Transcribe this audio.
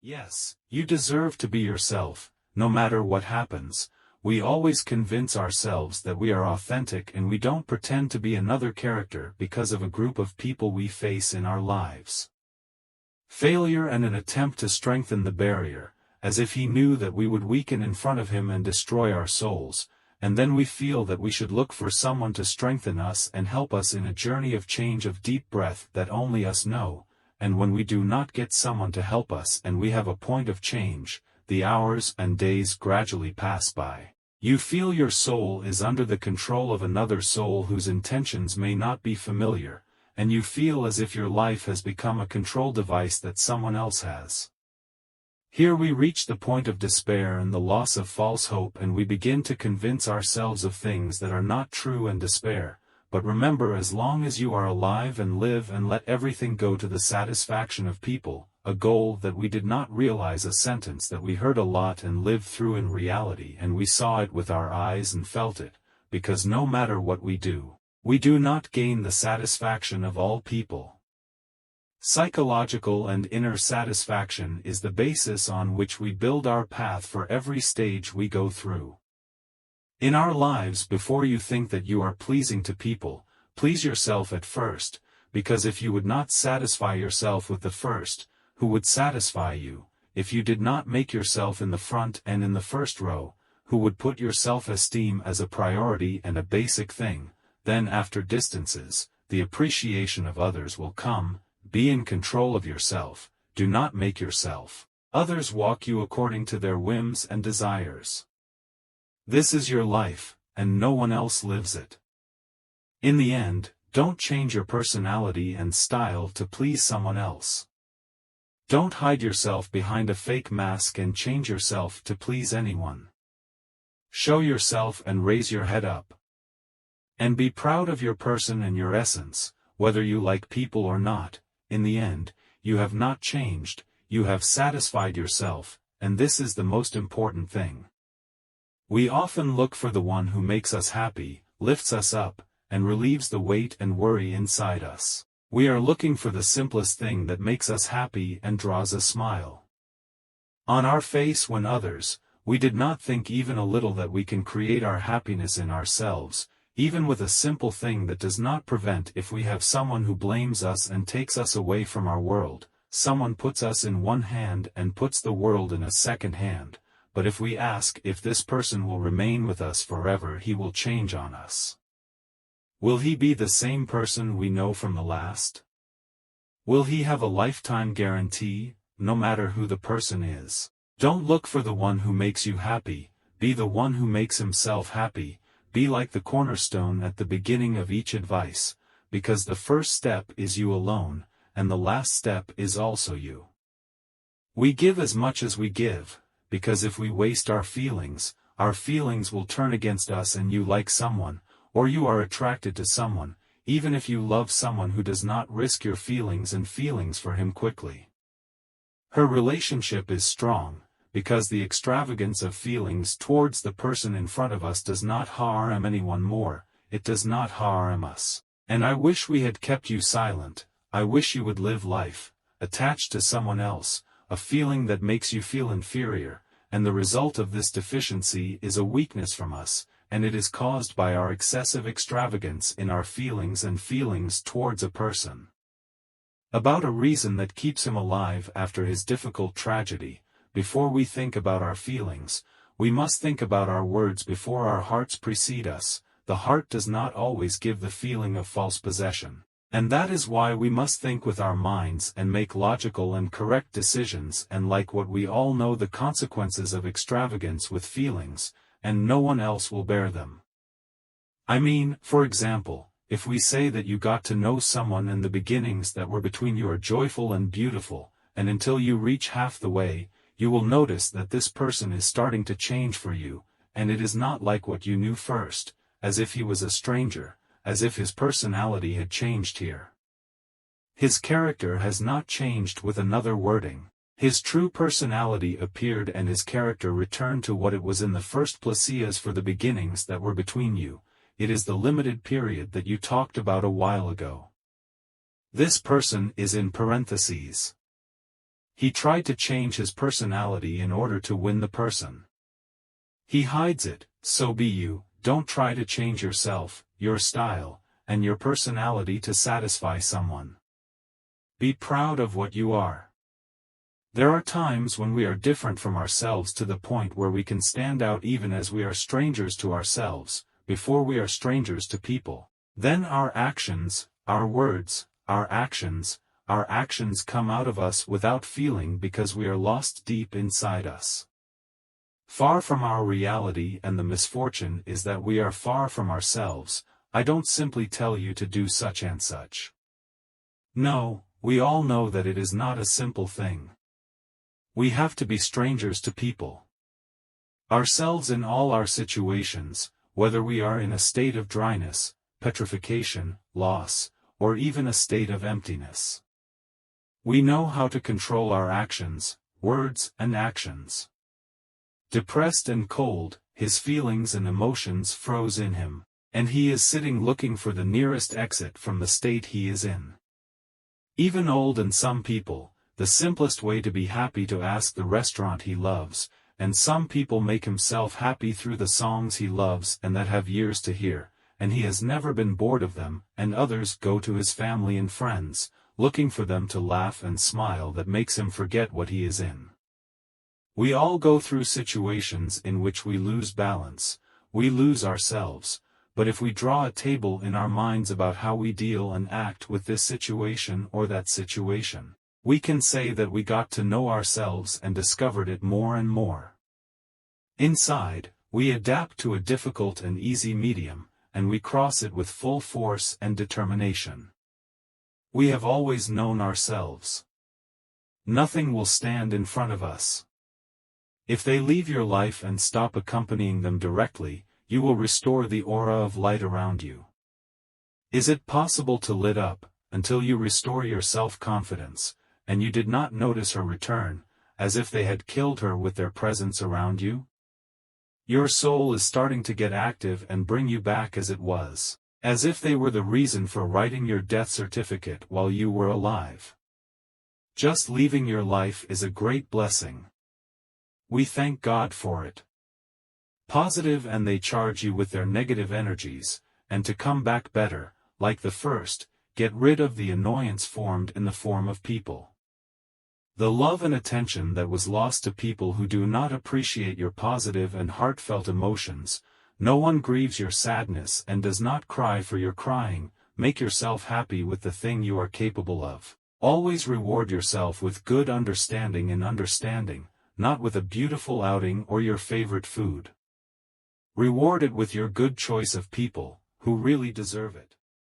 Yes, you deserve to be yourself, no matter what happens. We always convince ourselves that we are authentic and we don't pretend to be another character because of a group of people we face in our lives. Failure and an attempt to strengthen the barrier, as if he knew that we would weaken in front of him and destroy our souls, and then we feel that we should look for someone to strengthen us and help us in a journey of change of deep breath that only us know, and when we do not get someone to help us and we have a point of change, the hours and days gradually pass by. You feel your soul is under the control of another soul whose intentions may not be familiar, and you feel as if your life has become a control device that someone else has. Here we reach the point of despair and the loss of false hope, and we begin to convince ourselves of things that are not true and despair. But remember, as long as you are alive and live and let everything go to the satisfaction of people, a goal that we did not realize, a sentence that we heard a lot and lived through in reality, and we saw it with our eyes and felt it, because no matter what we do not gain the satisfaction of all people. Psychological and inner satisfaction is the basis on which we build our path for every stage we go through. In our lives, before you think that you are pleasing to people, please yourself at first, because if you would not satisfy yourself with the first, who would satisfy you? If you did not make yourself in the front and in the first row, who would put your self-esteem as a priority and a basic thing? Then after distances, the appreciation of others will come. Be in control of yourself, do not make yourself others walk you according to their whims and desires. This is your life, and no one else lives it. In the end, don't change your personality and style to please someone else. Don't hide yourself behind a fake mask and change yourself to please anyone. Show yourself and raise your head up. And be proud of your person and your essence, whether you like people or not. In the end, you have not changed, you have satisfied yourself, and this is the most important thing. We often look for the one who makes us happy, lifts us up, and relieves the weight and worry inside us. We are looking for the simplest thing that makes us happy and draws a smile on our face when others, we did not think even a little that we can create our happiness in ourselves, even with a simple thing that does not prevent. If we have someone who blames us and takes us away from our world, someone puts us in one hand and puts the world in a second hand, but if we ask if this person will remain with us forever, he will change on us. Will he be the same person we know from the last? Will he have a lifetime guarantee, no matter who the person is? Don't look for the one who makes you happy, be the one who makes himself happy. Be like the cornerstone at the beginning of each advice, because the first step is you alone, and the last step is also you. We give as much as we give, because if we waste our feelings will turn against us, and you like someone, or you are attracted to someone, even if you love someone who does not risk your feelings and feelings for him quickly. Her relationship is strong, because the extravagance of feelings towards the person in front of us does not harm anyone more, it does not harm us. And I wish we had kept you silent, I wish you would live life, attached to someone else, a feeling that makes you feel inferior, and the result of this deficiency is a weakness from us, and it is caused by our excessive extravagance in our feelings and feelings towards a person. About a reason that keeps him alive after his difficult tragedy. Before we think about our feelings, we must think about our words before our hearts precede us. The heart does not always give the feeling of false possession. And that is why we must think with our minds and make logical and correct decisions, and like what we all know, the consequences of extravagance with feelings, and no one else will bear them. I mean, for example, if we say that you got to know someone and the beginnings that were between you are joyful and beautiful, and until you reach half the way, you will notice that this person is starting to change for you, and it is not like what you knew first, as if he was a stranger, as if his personality had changed here. His character has not changed with another wording. His true personality appeared and his character returned to what it was in the first place. For the beginnings that were between you, it is the limited period that you talked about a while ago. This person is in parentheses. He tried to change his personality in order to win the person. He hides it, so be you, don't try to change yourself, your style, and your personality to satisfy someone. Be proud of what you are. There are times when we are different from ourselves to the point where we can stand out even as we are strangers to ourselves, before we are strangers to people. Then our actions, our words, our actions come out of us without feeling because we are lost deep inside us. Far from our reality, and the misfortune is that we are far from ourselves. I don't simply tell you to do such and such. No, we all know that it is not a simple thing. We have to be strangers to people. Ourselves in all our situations, whether we are in a state of dryness, petrification, loss, or even a state of emptiness. We know how to control our actions, words and actions. Depressed and cold, his feelings and emotions froze in him, and he is sitting looking for the nearest exit from the state he is in. Even old and some people, the simplest way to be happy to ask the restaurant he loves, and some people make himself happy through the songs he loves and that have years to hear, and he has never been bored of them, and others go to his family and friends, looking for them to laugh and smile that makes him forget what he is in. We all go through situations in which we lose balance, we lose ourselves, but if we draw a table in our minds about how we deal and act with this situation or that situation, we can say that we got to know ourselves and discovered it more and more. Inside, we adapt to a difficult and easy medium, and we cross it with full force and determination. We have always known ourselves. Nothing will stand in front of us. If they leave your life and stop accompanying them directly, you will restore the aura of light around you. Is it possible to lit up, until you restore your self-confidence, and you did not notice her return, as if they had killed her with their presence around you? Your soul is starting to get active and bring you back as it was, as if they were the reason for writing your death certificate while you were alive. Just leaving your life is a great blessing. We thank God for it. Positive, and they charge you with their negative energies, and to come back better, like the first, get rid of the annoyance formed in the form of people. The love and attention that was lost to people who do not appreciate your positive and heartfelt emotions. No one grieves your sadness and does not cry for your crying. Make yourself happy with the thing you are capable of. Always reward yourself with good understanding and understanding, not with a beautiful outing or your favorite food. Reward it with your good choice of people, who really deserve it.